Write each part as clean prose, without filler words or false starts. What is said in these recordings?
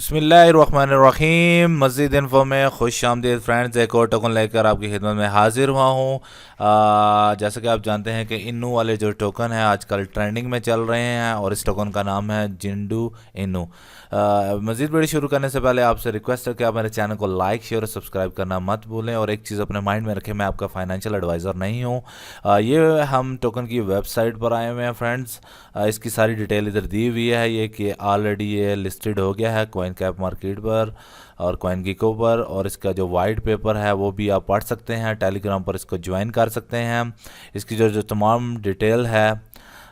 बिस्मिल्लाहिर्रहमानिर्रहीम। मज़ीद इन्फो में खुश आमदीद फ्रेंड्स, एक और टोकन लेकर आपकी खिदमत में हाजिर हुआ हूँ। जैसे कि आप जानते हैं कि इन्नू वाले जो टोकन हैं आजकल ट्रेंडिंग में चल रहे हैं और इस टोकन का नाम है जिंडू इन्नू। मज़ीद वीडियो शुरू करने से पहले आपसे रिक्वेस्ट है कि आप मेरे चैनल को लाइक शेयर और सब्सक्राइब करना मत भूलें। और एक चीज़ अपने माइंड में रखें, मैं आपका फाइनेंशियल एडवाइज़र नहीं हूँ। ये हम टोकन की वेबसाइट पर आए हुए हैं फ्रेंड्स। इसकी सारी डिटेल इधर दी हुई है, ये कि ऑलरेडी ये लिस्टेड हो गया है कॉइन कैप मार्केट पर और कॉइन गीको पर। और इसका जो वाइट पेपर है वो भी आप पढ़ सकते हैं, टेलीग्राम पर इसको ज्वाइन कर सकते हैं। इसकी जो तमाम डिटेल है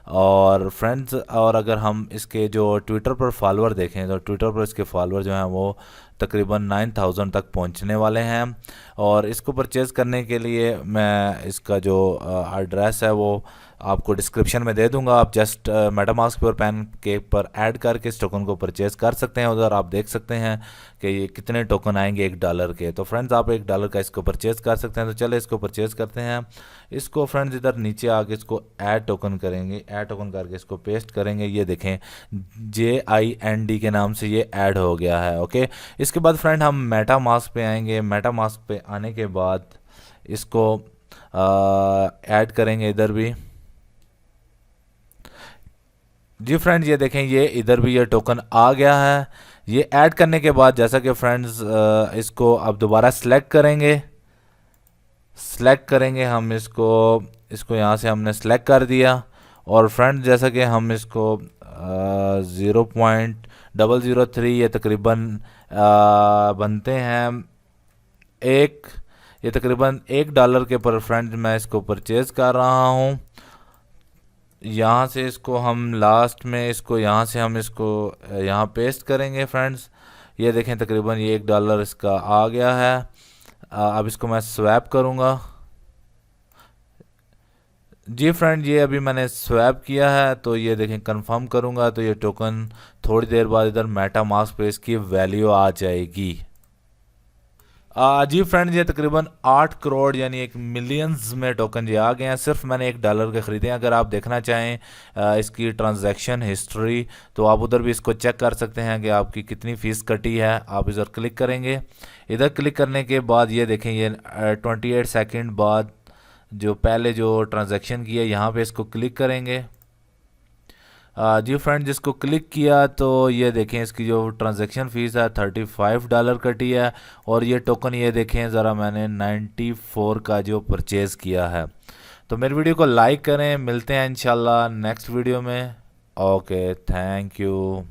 और फ्रेंड्स, और अगर हम इसके जो ट्विटर पर फॉलोअर देखें तो ट्विटर पर इसके फॉलोअर जो हैं वो तकरीबन 9000 तक पहुंचने वाले हैं। और इसको परचेज़ करने के लिए मैं इसका जो एड्रेस है वो आपको डिस्क्रिप्शन में दे दूंगा। आप जस्ट मेटामास्क पर पैन के पर ऐड करके इस टोकन को परचेज़ कर सकते हैं। उधर आप देख सकते हैं कि ये कितने टोकन आएंगे $1 के। तो फ्रेंड्स आप $1 का इसको परचेज़ कर सकते हैं। तो चले इसको परचेज़ करते हैं। इसको फ्रेंड्स इधर नीचे आके इसको ऐड टोकन करेंगे, ऐड टोकन करके इसको पेस्ट करेंगे। ये देखें JIND के नाम से ये ऐड हो गया है। ओके, इसके बाद फ्रेंड हम मेटा मास्क पे आएंगे। मेटा मास्क पे आने के बाद इसको ऐड करेंगे इधर भी। जी फ्रेंड्स, ये देखें ये इधर भी ये टोकन आ गया है। ये ऐड करने के बाद जैसा कि फ्रेंड्स इसको अब दोबारा सेलेक्ट करेंगे हम इसको यहाँ से हमने सेलेक्ट कर दिया। और फ्रेंड्स जैसा कि हम इसको 0.003 ये तकरीबन बनते हैं ये तकरीबन $1 के पर फ्रेंड्स मैं इसको परचेज़ कर रहा हूँ। यहाँ से इसको हम लास्ट में इसको यहाँ से हम इसको यहाँ पेस्ट करेंगे फ्रेंड्स। ये देखें तकरीबन ये $1 इसका आ गया है। अब इसको मैं स्वैप करूँगा। जी फ्रेंड, ये अभी मैंने स्वैप किया है तो ये देखें कंफर्म करूँगा तो ये टोकन थोड़ी देर बाद इधर मेटा मास्क पे इसकी वैल्यू आ जाएगी। जी फ्रेंड्स, ये तकरीबन 8 करोड़ यानी 1 मिलियंस में टोकन ये आ गए हैं। सिर्फ मैंने $1 के ख़रीदे हैं। अगर आप देखना चाहें इसकी ट्रांजैक्शन हिस्ट्री तो आप उधर भी इसको चेक कर सकते हैं कि आपकी कितनी फ़ीस कटी है। आप इधर क्लिक करेंगे। इधर क्लिक करने के बाद ये देखें ये 28 सेकंड बाद जो पहले जो ट्रांजैक्शन किया यहाँ पे इसको क्लिक करेंगे। जी फ्रेंड, जिसको क्लिक किया तो ये देखें इसकी जो ट्रांजैक्शन फ़ीस है $35 कटी है। और ये टोकन ये देखें ज़रा मैंने 94 का जो परचेज़ किया है। तो मेरी वीडियो को लाइक करें। मिलते हैं इंशाल्लाह नेक्स्ट वीडियो में। Okay, thank you.